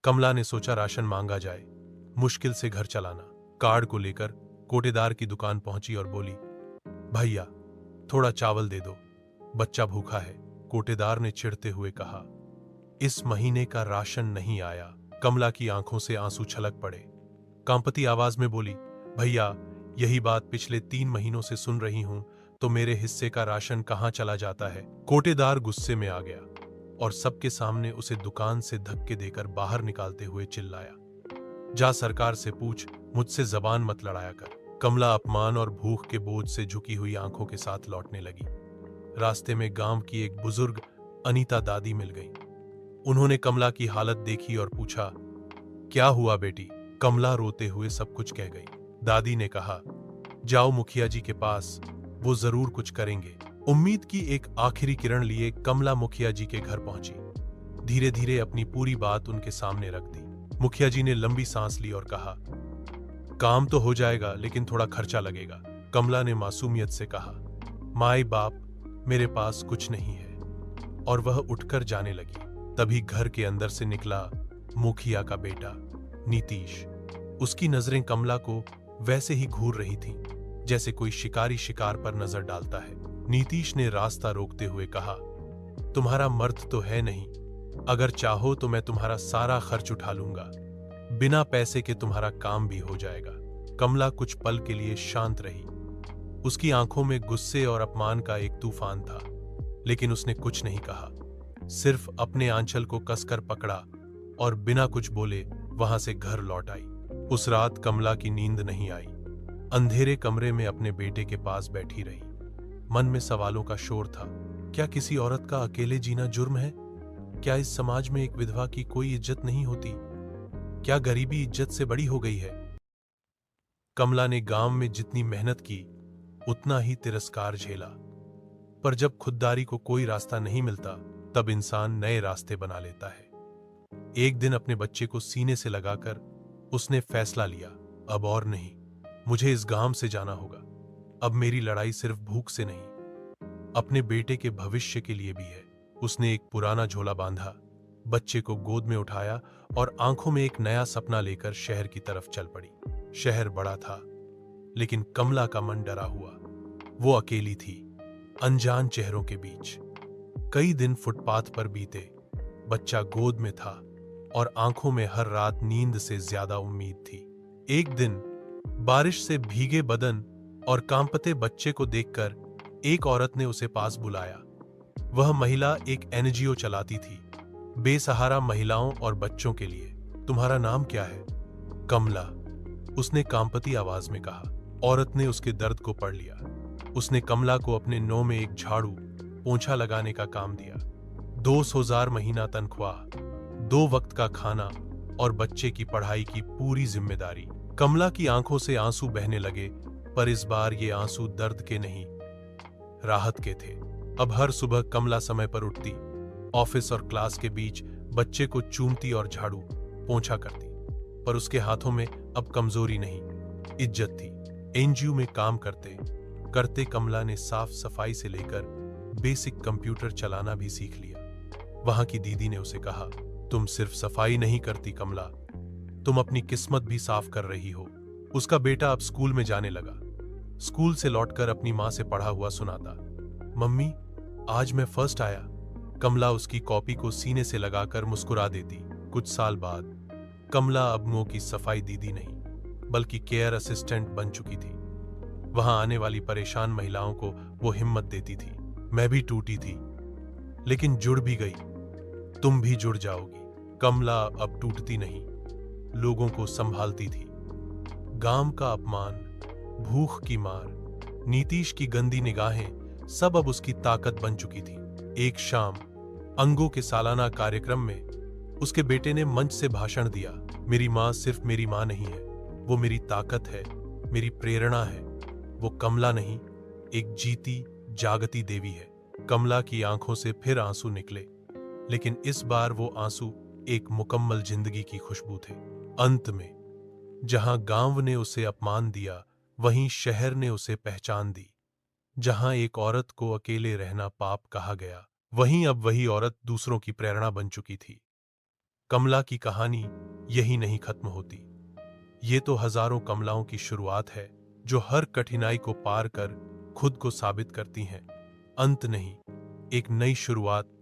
कमला ने सोचा राशन मांगा जाए, मुश्किल से घर चलाना। कार्ड को लेकर कोटेदार की दुकान पहुंची और बोली, भैया थोड़ा चावल दे दो, बच्चा भूखा है। कोटेदार ने चिढ़ते हुए कहा, इस महीने का राशन नहीं आया। कमला की आंखों से आंसू छलक पड़े। कांपती आवाज में बोली, भैया यही बात पिछले 3 महीनों से सुन रही हूं, तो मेरे हिस्से का राशन कहां चला जाता है। कोटेदार गुस्से में आ गया और सबके सामने उसे दुकान से धक्के देकर बाहर निकालते हुए चिल्लाया, जा सरकार से पूछ, मुझसे जबान मत लड़ाया कर। कमला अपमान और भूख के बोझ से झुकी हुई आंखों के साथ लौटने लगी। रास्ते में गांव की एक बुजुर्ग अनीता दादी मिल गई। उन्होंने कमला की हालत देखी और पूछा, क्या हुआ बेटी। कमला रोते हुए सब कुछ कह गई। दादी ने कहा, जाओ मुखिया जी के पास, वो जरूर कुछ करेंगे। उम्मीद की एक आखिरी किरण लिए कमला मुखिया जी के घर पहुंची। धीरे धीरे अपनी पूरी बात उनके सामने रख दी। मुखिया जी ने लंबी सांस ली और कहा, काम तो हो जाएगा लेकिन थोड़ा खर्चा लगेगा। कमला ने मासूमियत से कहा, माई बाप मेरे पास कुछ नहीं है, और वह उठकर जाने लगी। तभी घर के अंदर से निकला मुखिया का बेटा नीतीश। उसकी नजरें कमला को वैसे ही घूर रही थीं, जैसे कोई शिकारी शिकार पर नजर डालता है। नीतीश ने रास्ता रोकते हुए कहा, तुम्हारा मर्द तो है नहीं, अगर चाहो तो मैं तुम्हारा सारा खर्च उठा लूंगा, बिना पैसे के तुम्हारा काम भी हो जाएगा। कमला कुछ पल के लिए शांत रही। उसकी आंखों में गुस्से और अपमान का एक तूफान था, लेकिन उसने कुछ नहीं कहा, सिर्फ अपने आंचल को कसकर पकड़ा और बिना कुछ बोले वहां से घर लौट आई। उस रात कमला की नींद नहीं आई। अंधेरे कमरे में अपने बेटे के पास बैठी रही। मन में सवालों का शोर था। क्या किसी औरत का अकेले जीना जुर्म है? क्या इस समाज में एक विधवा की कोई इज्जत नहीं होती? क्या गरीबी इज्जत से बड़ी हो गई है? कमला ने गांव में जितनी मेहनत की, उतना ही तिरस्कार झेला। पर जब खुददारी को कोई रास्ता नहीं मिलता, तब इंसान नए रास्ते बना लेता है। एक दिन अपने बच्चे को सीने से लगाकर उसने फैसला लिया, अब और नहीं, मुझे इस गांव से जाना होगा। अब मेरी लड़ाई सिर्फ भूख से नहीं, अपने बेटे के भविष्य के लिए भी है। उसने एक पुराना झोला बांधा, बच्चे को गोद में उठाया और आंखों में एक नया सपना लेकर शहर की तरफ चल पड़ी। शहर बड़ा था, लेकिन कमला का मन डरा हुआ। वो अकेली थी, अनजान चेहरों के बीच। कई दिन फुटपाथ पर बीते। बच्चा गोद में था और आंखों में हर रात नींद से ज्यादा उम्मीद थी। एक दिन बारिश से भीगे बदन और कांपते बच्चे को देखकर एक औरत ने उसे पास बुलाया। वह महिला एक एनजीओ चलाती थी, बेसहारा महिलाओं और बच्चों के लिए। तुम्हारा नाम क्या है? कमला, उसने कांपती आवाज में कहा। औरत ने उसके दर्द को पढ़ लिया। उसने कमला को अपने नौ में एक झाड़ू पोंछा लगाने का काम दिया। 200,000 महीना तनख्वाह, 2 वक्त का खाना और बच्चे की पढ़ाई की पूरी जिम्मेदारी। कमला की आंखों से आंसू बहने लगे, पर इस बार ये आंसू दर्द के नहीं, राहत के थे। अब हर सुबह कमला समय पर उठती, ऑफिस और क्लास के बीच बच्चे को चूमती और झाड़ू पोंछा करती। पर उसके हाथों में अब कमजोरी नहीं, इज्जत थी। एनजीओ में काम करते करते कमला ने साफ सफाई से लेकर बेसिक कंप्यूटर चलाना भी सीख लिया। वहां की दीदी ने उसे कहा, तुम सिर्फ सफाई नहीं करती कमला, तुम अपनी किस्मत भी साफ कर रही हो। उसका बेटा अब स्कूल में जाने लगा। स्कूल से लौटकर अपनी मां से पढ़ा हुआ सुनाता, मम्मी आज मैं फर्स्ट आया। कमला उसकी कॉपी को सीने से लगाकर मुस्कुरा देती। कुछ साल बाद कमला अब मुंह की सफाई दीदी नहीं, बल्कि केयर असिस्टेंट बन चुकी थी। वहां आने वाली परेशान महिलाओं को वो हिम्मत देती थी। मैं भी टूटी थी, लेकिन जुड़ भी गई। तुम भी जुड़ जाओगी। कमला अब टूटती नहीं, लोगों को संभालती थी। गांव का अपमान, भूख की मार, नीतीश की गंदी निगाहें, सब अब उसकी ताकत बन चुकी थी। एक शाम अंगों के सालाना कार्यक्रम में उसके बेटे ने मंच से भाषण दिया, मेरी मां सिर्फ मेरी मां नहीं है, वो मेरी ताकत है, मेरी प्रेरणा है। वो कमला नहीं, एक जीती जागती देवी है। कमला की आंखों से फिर आंसू निकले, लेकिन इस बार वो आंसू एक मुकम्मल जिंदगी की खुशबू थे। अंत में जहां गांव ने उसे अपमान दिया, वहीं शहर ने उसे पहचान दी। जहां एक औरत को अकेले रहना पाप कहा गया, वहीं अब वही औरत दूसरों की प्रेरणा बन चुकी थी। कमला की कहानी यही नहीं खत्म होती। ये तो हजारों कमलाओं की शुरुआत है जो हर कठिनाई को पार कर खुद को साबित करती हैं। अंत नहीं, एक नई शुरुआत